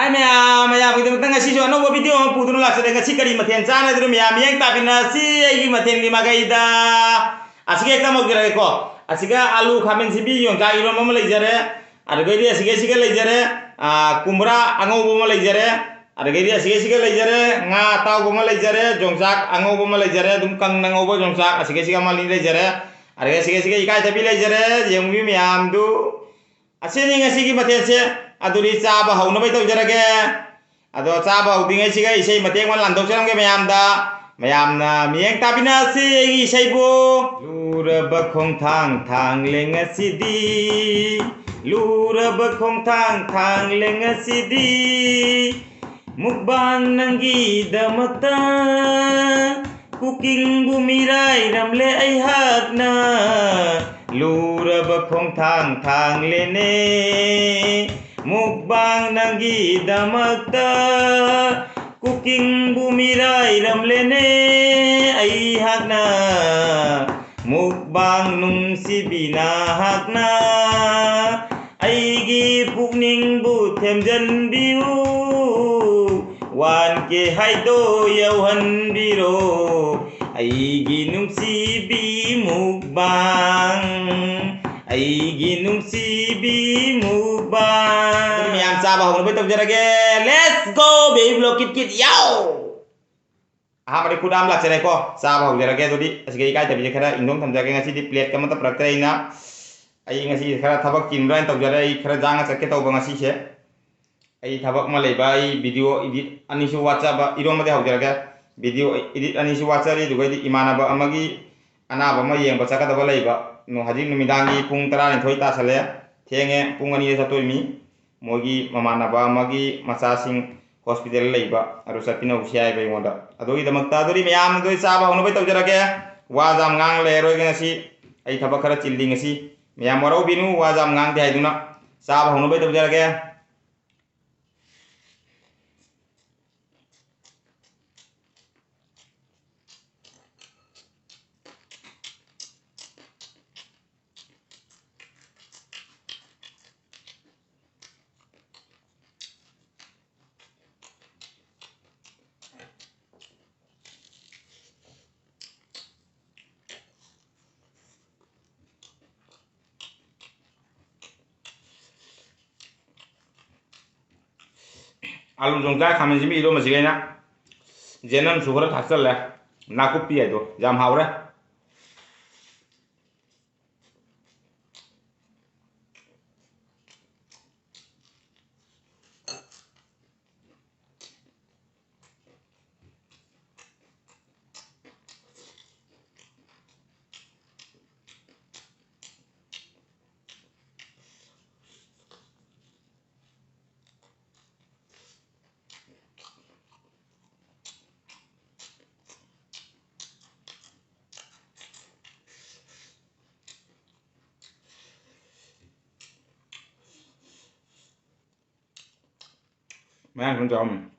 Hai maya begitu tengah sih soalnya gua video putu nolak sedang ngasih kari matian sana itu maya yang tapi nasi lagi matian di magai ida asik kita mau kira kok asik alu kamen sibi yang kaya iron mau lejare ada gaya asik lejare kumbra angau mau lejare ada gaya asik lejare nga tau mau lejare jongsak angau mau lejare dumkang nangau mau jongsak asik malin lejare ada gaya asik ikai tapi lejare yang mimi amdu asini ngasih matian sih aduri chaba hauna bai tawjarage ado chaba haudingai siga isai mateng man landok sarangge mayamna miyeng tabina si isai bo luraba khongthang thang lengasidi luraba khongthang thang lengasidi mukbang nanggi damakta cooking bumirai ramle ai hakna luraba khongthang thang lene mukbang nanggi damakta cooking bumirai ramlene ai hakna mukbang nungsibina hakna aigi pukning bu themjan biu wan ke haido yauhan biro aigi nungsibi mukbang aigi nungsibi mukbang miyam chaba hong bai tawjarage let's go baby block kit yow mari kudam lak sere ko chaba hong jarage dodi asige kai tabi khara indong thamjage ngasi di plate kamata praktraina ai ngasi khara thabak kinbrain tawjare ai khara janga chake tawba ngasi se ai thabak ma leiba ai video edit anisu whatsapp iro made hong jarage video edit anisu whatsapp ri dugai di imanaba amagi anaba ma yeng bachaka daba leiba no haji numidangi pung 12 tasale thenge pung ani satoi mogi mamanaba magi masasing hospital leiba aru sapina usiai bai moda adogi damakta dori mayam doi chaba hono bai tawjarage wajam ngang le roi ngasi ai thaba khara chilli ngasi mayam waro binu wajam ngang ti haiduna chaba hono bai tawjarage alu jongja khamen jimi iro masigena jenam sugar thasal le nakupi aido jam haure Mang con chồng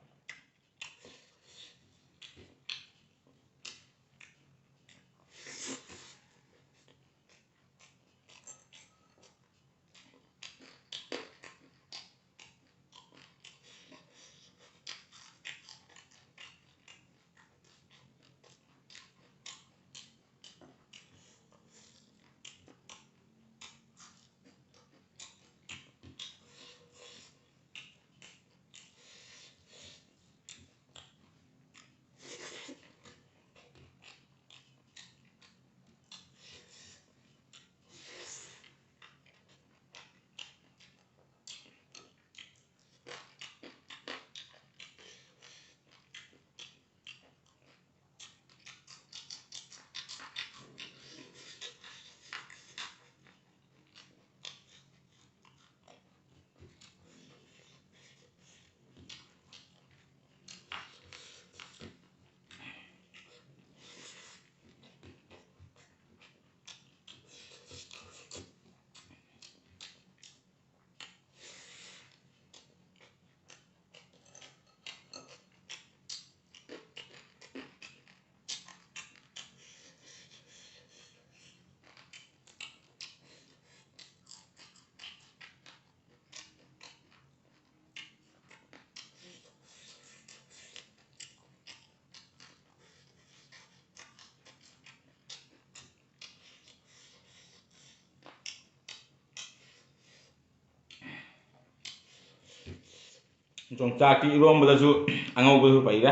ꯌꯣꯡꯆꯥꯛꯀꯤ ꯏꯔꯣꯝꯕꯗꯁꯨ ꯑꯉꯧꯕꯁꯨ ꯄꯩꯔꯦ꯫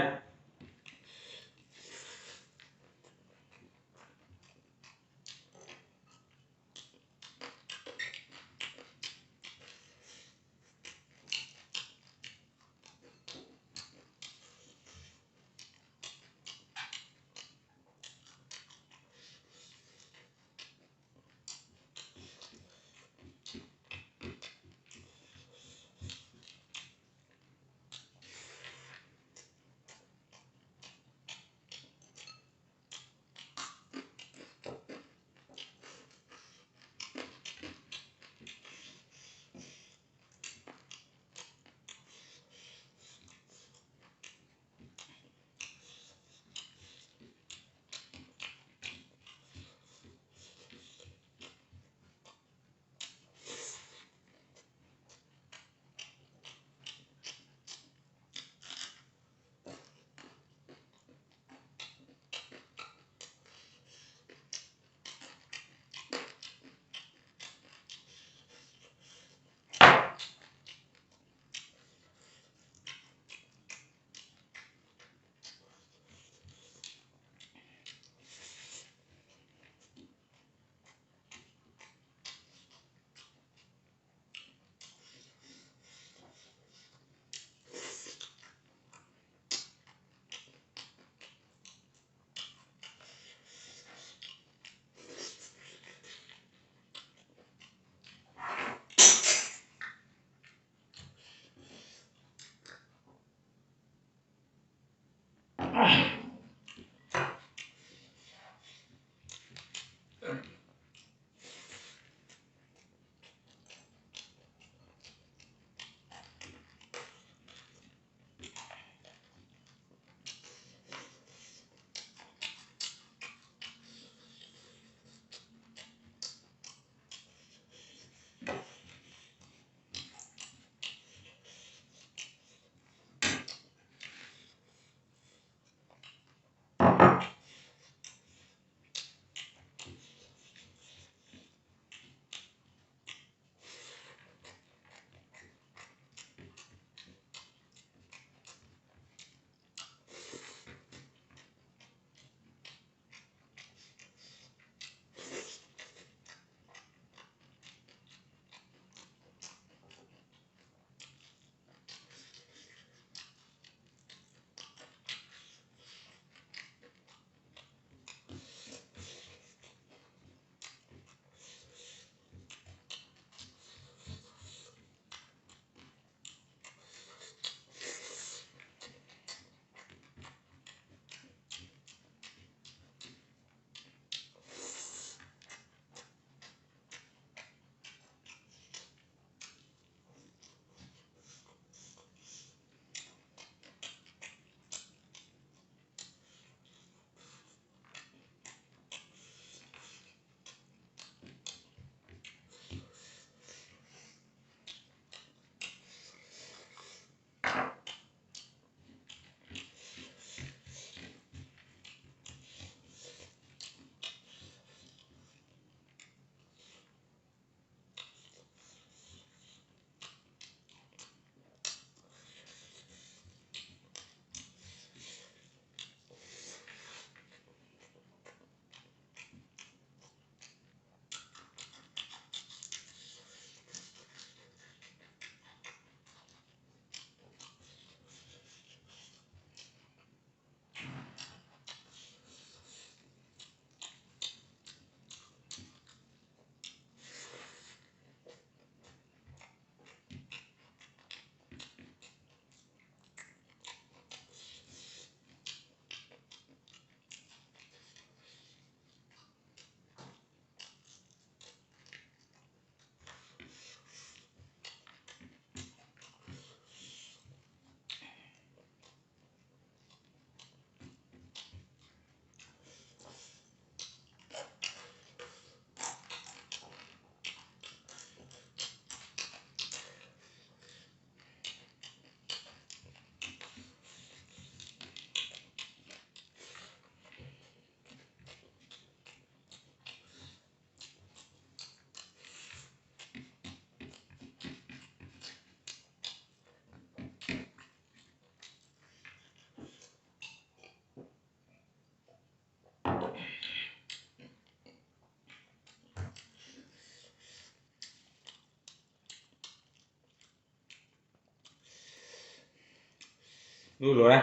ดูหรอนะ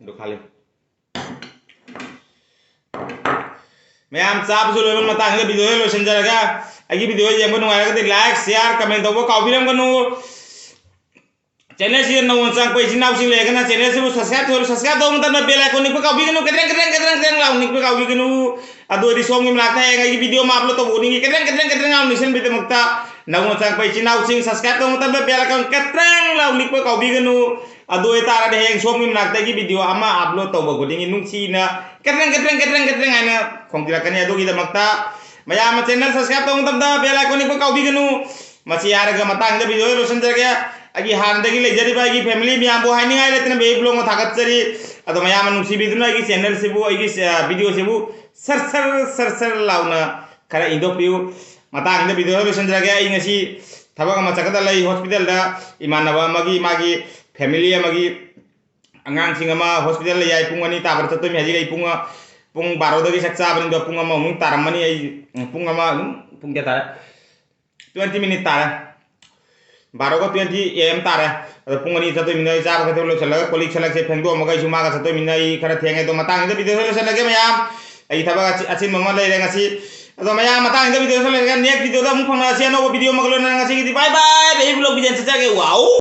ดูखाली ma'am साहब जो लोग मत आएंगे वीडियो लो संजरगा आगे वीडियो ये हमको नुआएगा तो लाइक शेयर कमेंट दो वो काफी हम कनु चैनल से नौ संग पैसे नाव सिंह लेगा ना चैनल से वो सब्सक्राइब दो मतलब बेल आइकन निक पे काफी कनु कतरंग लाउ निक पे काफी कनु अदो रिसोम में लगता है ये वीडियो में आप लोग तो बोलेंगे कतरंग लाउ निशन भी तो मक्ता नौ संग पैसे नाव सिंह सब्सक्राइब दो मतलब बेल आइकन कतरंग लाउ निक पे काफी कनु अदो तारा दे हेंग सोम में लगता है कि वीडियो अमा अपलोड तो बगोदिंग नुंसी ना कतरंग आना खोंगतिरकनी अदो की दमक्ता मयाम चैनल सब्सक्राइब तो मतलब बेल आइकन निक पे काफी कनु मसी यारगा मतंग दे वीडियो लो संजरगा अगी हानदगी लेजरीबा अगी फैमिली मियाबो हाइनिंगाय लेतने बे ब्लॉग में थागतसरी अदो मयाम नुसीबिदुना अगी चैनल सेबु अगी वीडियो सेबु सर लाउना खरा इंदोपियु मतंग दे वीडियो लो संजरगा अई ngasi थबक अमा चकदा लै हॉस्पिटल दा इमानबा मगी मागी फैमिली मगी अंगांग सिंग अमा हॉस्पिटल लै याई पुंग अनि ताबर चतोय मी हजि गई पुंग 12 दगी सक्चा बनि दो पुंग अमा मुंग तारमनी अई पुंग अमा पुंग के तार 20 मिनट तार 12 को 20 am तारे पुंग अनि चतोय मिनै जाब खते लो चलग कोलिक चलग से फेंगदो मगै सुमा का चतोय मिनै खरा थेंगे तो मतंग दे वीडियो लो चलगे मयाम अई थबक अचिन ममा लै रे ngasi अदो मयाम मतंग दे वीडियो लो चलगे नेक्स्ट वीडियो दा मुंग फंगना से नो वीडियो मगलो ना ngasi बाय बाय बे ब्लॉग बिजन से जागे वाओ।